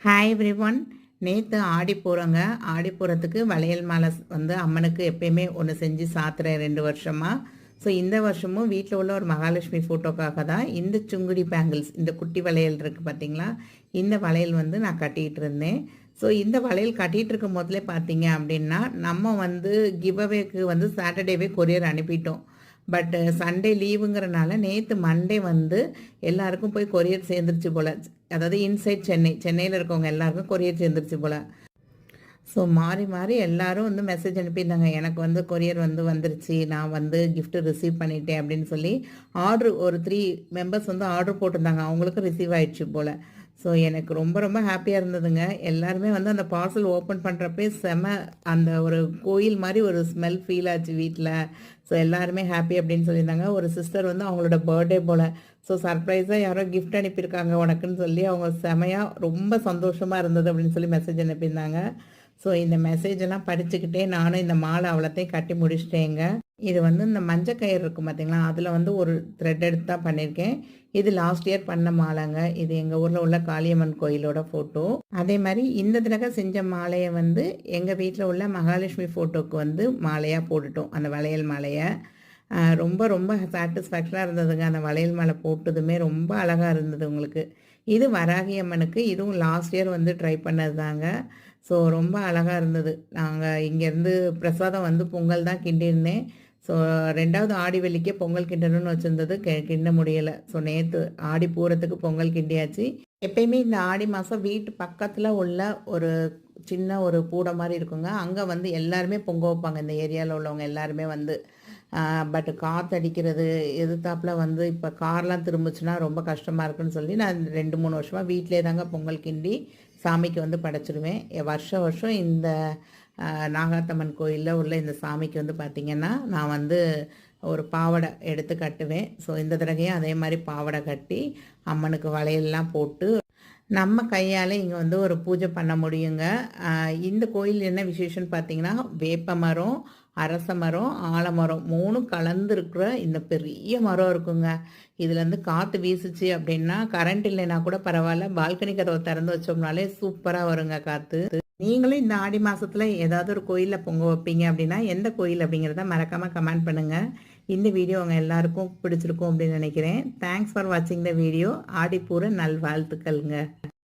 Hi everyone. நேற்று ஆடி போகிறோங்க. ஆடி போகிறதுக்கு வளையல் மாலை வந்து அம்மனுக்கு எப்பயுமே ஒன்று செஞ்சு சாத்துறேன் 2 வருஷமாக. ஸோ இந்த வருஷமும் வீட்டில் உள்ள ஒரு மகாலட்சுமி ஃபோட்டோக்காக தான் இந்த சுங்குடி பேங்கிள்ஸ், இந்த குட்டி வளையல் இருக்குது பார்த்தீங்களா, இந்த வளையல் வந்து நான் கட்டிகிட்டு இருந்தேன். ஸோ இந்த வளையல் கட்டிகிட்டு இருக்கும் போதிலே பார்த்தீங்க அப்படின்னா, நம்ம வந்து கிவ்அவேக்கு வந்து சாட்டர்டேவே கொரியர் அனுப்பிட்டோம். பட் சண்டே லீவுங்கிறனால நேற்று மண்டே வந்து எல்லாருக்கும் போய் கொரியர் சேர்ந்துருச்சு போல். அதாவது இன்சைட் சென்னையில் இருக்கவங்க எல்லாருக்கும் கொரியர் சேர்ந்துருச்சு போல். ஸோ மாறி மாறி எல்லோரும் வந்து மெசேஜ் அனுப்பியிருந்தாங்க, எனக்கு வந்து கொரியர் வந்து வந்துருச்சு, நான் வந்து கிஃப்ட்டு ரிசீவ் பண்ணிட்டேன் அப்படின்னு சொல்லி. ஒரு 3 மெம்பர்ஸ் வந்து ஆர்டர் போட்டிருந்தாங்க, அவங்களுக்கும் ரிசீவ் ஆயிடுச்சு போல். ஸோ எனக்கு ரொம்ப ரொம்ப ஹாப்பியாக இருந்ததுங்க. எல்லாருமே வந்து அந்த பார்சல் ஓப்பன் பண்ணுறப்பே அந்த ஒரு கோயில் மாதிரி ஒரு ஸ்மெல் ஃபீல் ஆச்சு வீட்டில். ஸோ எல்லாருமே ஹாப்பி அப்படின்னு சொல்லியிருந்தாங்க. ஒரு சிஸ்டர் வந்து அவங்களோட பர்த்டே போல். ஸோ சர்ப்ரைஸாக யாரோ கிஃப்ட் அனுப்பியிருக்காங்க உனக்குன்னு சொல்லி அவங்க செமையாக ரொம்ப சந்தோஷமாக இருந்தது அப்படின்னு சொல்லி மெசேஜ் அனுப்பியிருந்தாங்க. ஸோ இந்த மெசேஜெல்லாம் படிச்சுக்கிட்டே நானும் இந்த மாலை அவ்வளோத்தையும் கட்டி முடிச்சிட்டேங்க. இது வந்து இந்த மஞ்சள் கயிறு இருக்கும் பார்த்தீங்களா, அதில் வந்து ஒரு த்ரெட் எடுத்து தான் பண்ணியிருக்கேன். இது லாஸ்ட் இயர் பண்ண மாலைங்க. இது எங்கள் ஊரில் உள்ள காளியம்மன் கோயிலோட ஃபோட்டோ. அதே மாதிரி இந்த தடவை செஞ்ச மாலையை வந்து எங்கள் வீட்டில் உள்ள மகாலட்சுமி ஃபோட்டோவுக்கு வந்து மாலையாக போட்டுட்டோம், அந்த வளையல் மாலையை. ரொம்ப ரொம்ப சாட்டிஸ்ஃபேக்ஷனாக இருந்ததுங்க. அந்த வளையல் மாலை போட்டதுமே ரொம்ப அழகாக இருந்தது உங்களுக்கு. இது வராகி அம்மனுக்கு, இதுவும் லாஸ்ட் இயர் வந்து ட்ரை பண்ணது தாங்க. ஸோ ரொம்ப அழகாக இருந்தது. நாங்கள் இங்கேருந்து பிரசாதம் வந்து பொங்கல் தான் கிண்டியிருந்தேன். ஸோ 2வது ஆடி வெள்ளிக்கே பொங்கல் கிண்டணும்னு வச்சுருந்தது, கிண்ட முடியலை. ஸோ நேற்று ஆடி பூரத்துக்கு பொங்கல் கிண்டியாச்சு. எப்பயுமே இந்த ஆடி மாதம் வீட்டு பக்கத்தில் உள்ள ஒரு சின்ன ஒரு பூடை மாதிரி இருக்குங்க, அங்கே வந்து எல்லாருமே பொங்க வைப்பாங்க, இந்த ஏரியாவில் உள்ளவங்க எல்லாருமே வந்து. பட் காற்றடிக்கிறது எதிர்த்தாப்பில் வந்து இப்போ கார்லாம் திரும்பிச்சுன்னா ரொம்ப கஷ்டமாக இருக்குன்னு சொல்லி நான் 2-3 வருஷமாக வீட்டிலே தாங்க பொங்கல் கிண்டி சாமிக்கு வந்து படைச்சிடுவேன். வருஷம் வருஷம் இந்த நாகாத்தம்மன் கோயிலில் உள்ள இந்த சாமிக்கு வந்து பார்த்திங்கன்னா நான் வந்து ஒரு பாவடை எடுத்து கட்டுவேன். ஸோ இந்த தடவையும் அதே மாதிரி பாவடை கட்டி அம்மனுக்கு வளையல்லாம் போட்டு நம்ம கையால் இங்கே வந்து ஒரு பூஜை பண்ண முடியுங்க. இந்த கோயில் என்ன விசேஷம்னு பார்த்தீங்கன்னா, வேப்ப மரம், அரச மரம், ஆலமரம் 3ம் கலந்துருக்கிற இந்த பெரிய மரம் இருக்குங்க. இதுலேருந்து காற்று வீசுச்சு அப்படின்னா, கரண்ட் இல்லைன்னா கூட பரவாயில்ல, பால்கனி கதவை திறந்து வச்சோம்னாலே சூப்பராக வருங்க காற்று. நீங்களும் இந்த ஆடி மாதத்தில் ஏதாவது ஒரு கோயிலில் பொங்க வைப்பீங்க அப்படின்னா எந்த கோயில் அப்படிங்கிறத மறக்காமல் கமெண்ட் பண்ணுங்கள். இந்த வீடியோ உங்கள் எல்லாருக்கும் பிடிச்சிருக்கும் அப்படின்னு நினைக்கிறேன். தேங்க்ஸ் ஃபார் வாட்சிங் த வீடியோ. ஆடிப்பூர நல்வாழ்த்துக்கள்ங்க.